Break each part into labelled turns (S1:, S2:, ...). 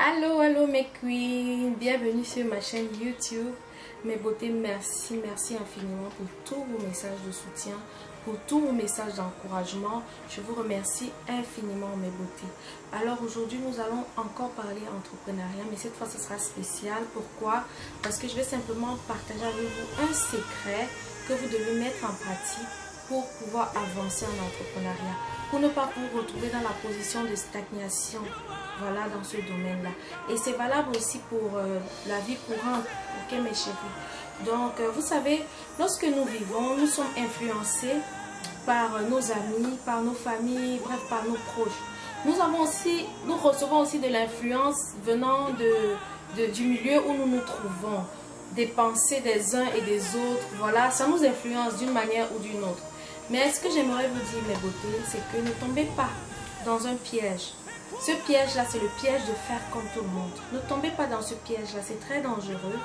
S1: Allô mes queens, bienvenue sur ma chaîne YouTube. Mes beautés, merci infiniment pour tous vos messages de soutien, pour tous vos messages d'encouragement. Je vous remercie infiniment mes beautés. Alors aujourd'hui nous allons encore parler entrepreneuriat, mais cette fois ce sera spécial. Pourquoi? Parce que je vais simplement partager avec vous un secret que vous devez mettre en pratique pour pouvoir avancer en entrepreneuriat, pour ne pas vous retrouver dans la position de stagnation, voilà, dans ce domaine-là. Et c'est valable aussi pour la vie courante, ok mes chéris. Donc, vous savez, lorsque nous vivons, nous sommes influencés par nos amis, par nos familles, bref, par nos proches. Nous recevons aussi de l'influence venant du milieu où nous nous trouvons, des pensées des uns et des autres, voilà, ça nous influence d'une manière ou d'une autre. Mais ce que j'aimerais vous dire, mes beautés, c'est que ne tombez pas dans un piège. Ce piège-là, c'est le piège de faire comme tout le monde. Ne tombez pas dans ce piège-là, c'est très dangereux.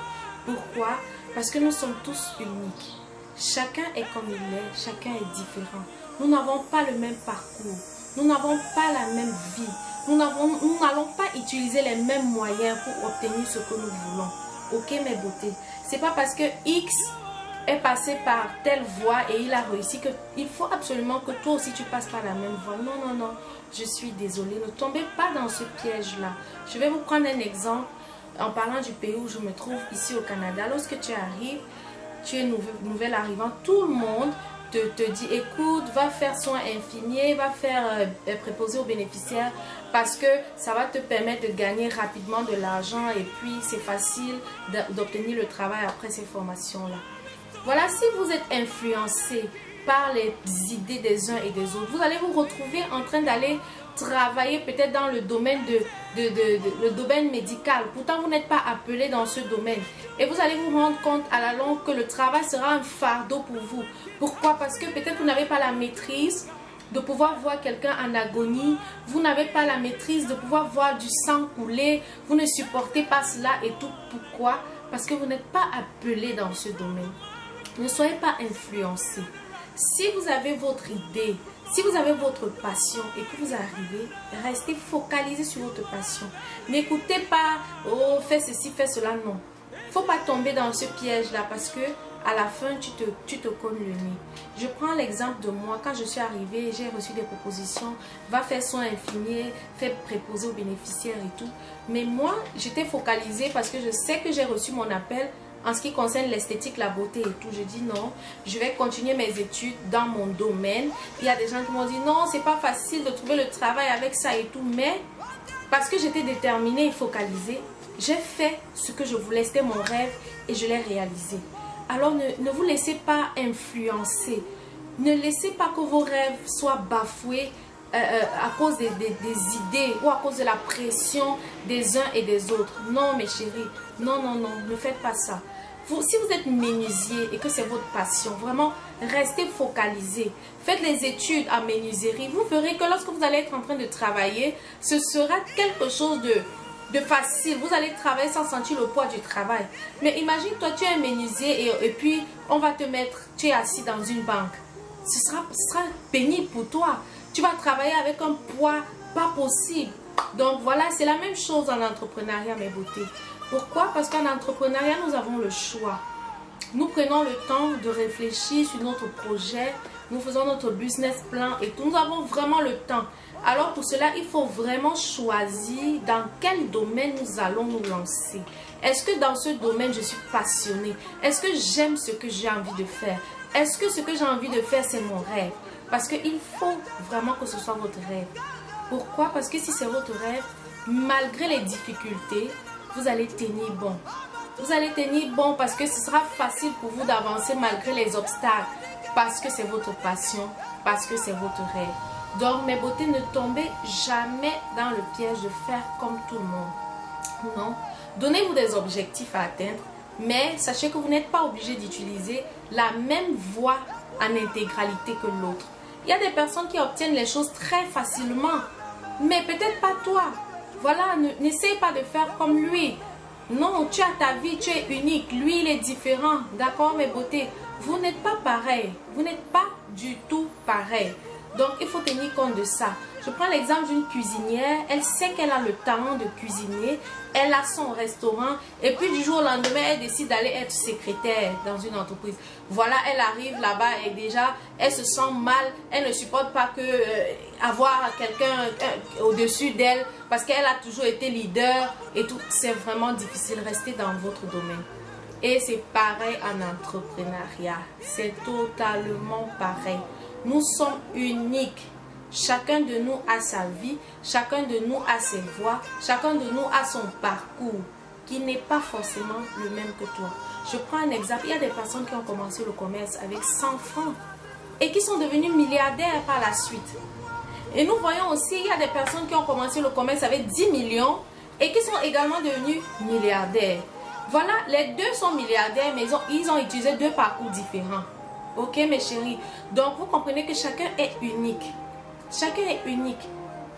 S1: Pourquoi? Parce que nous sommes tous uniques. Chacun est comme il est, chacun est différent. Nous n'avons pas le même parcours. Nous n'avons pas la même vie. Nous n'allons pas utiliser les mêmes moyens pour obtenir ce que nous voulons. Ok, mes beautés? C'est pas parce que X est passé par telle voie et il a réussi qu'il faut absolument que toi aussi tu passes par la même voie. Non, je suis désolée, ne tombez pas dans ce piège là. Je vais vous prendre un exemple en parlant du pays où je me trouve, ici au Canada. Lorsque tu arrives, tu es nouvel arrivant, tout le monde te dit écoute, va faire soin infirmier, va faire préposer aux bénéficiaires parce que ça va te permettre de gagner rapidement de l'argent et puis c'est facile d'obtenir le travail après ces formations là. Voilà, si vous êtes influencé par les idées des uns et des autres, vous allez vous retrouver en train d'aller travailler peut-être dans le domaine le domaine médical. Pourtant, vous n'êtes pas appelé dans ce domaine. Et vous allez vous rendre compte à la longue que le travail sera un fardeau pour vous. Pourquoi? Parce que peut-être vous n'avez pas la maîtrise de pouvoir voir quelqu'un en agonie. Vous n'avez pas la maîtrise de pouvoir voir du sang couler. Vous ne supportez pas cela et tout. Pourquoi? Parce que vous n'êtes pas appelé dans ce domaine. Ne soyez pas influencés. Si vous avez votre idée, si vous avez votre passion et que vous arrivez, restez focalisé sur votre passion. N'écoutez pas, oh, fais ceci, fais cela, non. Il ne faut pas tomber dans ce piège-là parce que à la fin, tu te cognes le nez. Je prends l'exemple de moi. Quand je suis arrivée, j'ai reçu des propositions. Va faire soin infirmier, fais préposer aux bénéficiaires et tout. Mais moi, j'étais focalisée parce que je sais que j'ai reçu mon appel en ce qui concerne l'esthétique, la beauté et tout. Je dis non, je vais continuer mes études dans mon domaine. Il y a des gens qui m'ont dit non, c'est pas facile de trouver le travail avec ça et tout. Mais parce que j'étais déterminée et focalisée, j'ai fait ce que je voulais. C'était mon rêve et je l'ai réalisé. Alors ne vous laissez pas influencer. Ne laissez pas que vos rêves soient bafoués à cause des idées ou à cause de la pression des uns et des autres. Non mes chéris, non, ne faites pas ça. Si vous êtes menuisier et que c'est votre passion, vraiment, restez focalisé. Faites les études en menuiserie. Vous verrez que lorsque vous allez être en train de travailler, ce sera quelque chose de facile. Vous allez travailler sans sentir le poids du travail. Mais imagine, toi, tu es un menuisier et puis on va te mettre, tu es assis dans une banque. Ce sera pénible pour toi. Tu vas travailler avec un poids pas possible. Donc voilà, c'est la même chose en entrepreneuriat, mes beautés. Pourquoi? Parce qu'en entrepreneuriat, nous avons le choix. Nous prenons le temps de réfléchir sur notre projet. Nous faisons notre business plan et tout. Nous avons vraiment le temps. Alors pour cela, il faut vraiment choisir dans quel domaine nous allons nous lancer. Est-ce que dans ce domaine, je suis passionnée? Est-ce que j'aime ce que j'ai envie de faire? Est-ce que ce que j'ai envie de faire, c'est mon rêve? Parce qu'il faut vraiment que ce soit votre rêve. Pourquoi? Parce que si c'est votre rêve, malgré les difficultés, vous allez tenir bon. Vous allez tenir bon parce que ce sera facile pour vous d'avancer malgré les obstacles. Parce que c'est votre passion, parce que c'est votre rêve. Donc mes beautés, ne tombez jamais dans le piège de faire comme tout le monde. Non. Donnez-vous des objectifs à atteindre, mais sachez que vous n'êtes pas obligé d'utiliser la même voie en intégralité que l'autre. Il y a des personnes qui obtiennent les choses très facilement, mais peut-être pas toi. Voilà, n'essaye pas de faire comme lui. Non, tu as ta vie, tu es unique. Lui, il est différent. D'accord, mes beautés? Vous n'êtes pas pareil. Vous n'êtes pas du tout pareil. Donc, il faut tenir compte de ça. Je prends l'exemple d'une cuisinière. Elle sait qu'elle a le talent de cuisiner. Elle a son restaurant. Et puis du jour au lendemain, elle décide d'aller être secrétaire dans une entreprise. Voilà, elle arrive là-bas et déjà, elle se sent mal. Elle ne supporte pas que avoir quelqu'un au-dessus d'elle parce qu'elle a toujours été leader et tout. C'est vraiment difficile. Restez dans votre domaine. Et c'est pareil en entrepreneuriat. C'est totalement pareil. Nous sommes uniques. Chacun de nous a sa vie, chacun de nous a ses voies, chacun de nous a son parcours qui n'est pas forcément le même que toi. Je prends un exemple, il y a des personnes qui ont commencé le commerce avec 100 francs et qui sont devenus milliardaires par la suite. Et nous voyons aussi, il y a des personnes qui ont commencé le commerce avec 10 millions et qui sont également devenus milliardaires. Voilà, les deux sont milliardaires, mais ils ont utilisé deux parcours différents. Ok mes chéris, donc vous comprenez que chacun est unique. Chacun est unique.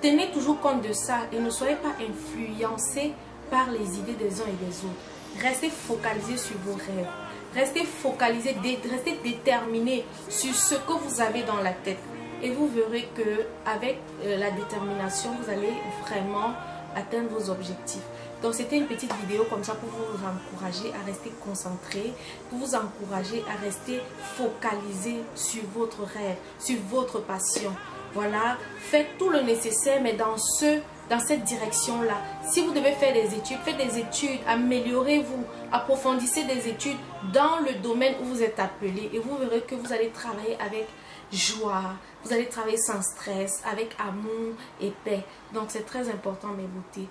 S1: Tenez toujours compte de ça et ne soyez pas influencés par les idées des uns et des autres. Restez focalisés sur vos rêves. Restez focalisés, restez déterminés sur ce que vous avez dans la tête. Et vous verrez qu'avec la détermination, vous allez vraiment atteindre vos objectifs. Donc c'était une petite vidéo comme ça pour vous encourager à rester concentré, pour vous encourager à rester focalisé sur votre rêve, sur votre passion. Voilà, faites tout le nécessaire, mais dans cette direction-là. Si vous devez faire des études, faites des études, améliorez-vous, approfondissez des études dans le domaine où vous êtes appelé. Et vous verrez que vous allez travailler avec joie, vous allez travailler sans stress, avec amour et paix. Donc c'est très important mes beautés.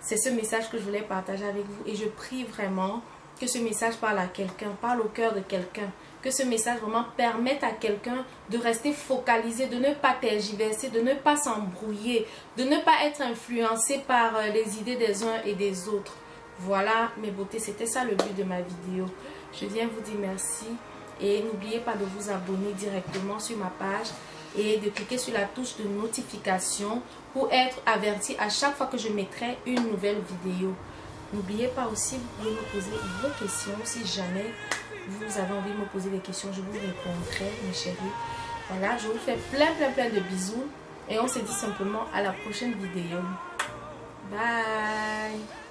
S1: C'est ce message que je voulais partager avec vous. Et je prie vraiment que ce message parle à quelqu'un, parle au cœur de quelqu'un. Que ce message vraiment permette à quelqu'un de rester focalisé, de ne pas tergiverser, de ne pas s'embrouiller, de ne pas être influencé par les idées des uns et des autres. Voilà mes beautés, c'était ça le but de ma vidéo. Je viens vous dire merci et n'oubliez pas de vous abonner directement sur ma page et de cliquer sur la touche de notification pour être averti à chaque fois que je mettrai une nouvelle vidéo. N'oubliez pas aussi, vous pouvez me poser vos questions si jamais vous avez envie de me poser des questions, je vous répondrai, mes chéris. Voilà, je vous fais plein de bisous et on se dit simplement à la prochaine vidéo. Bye!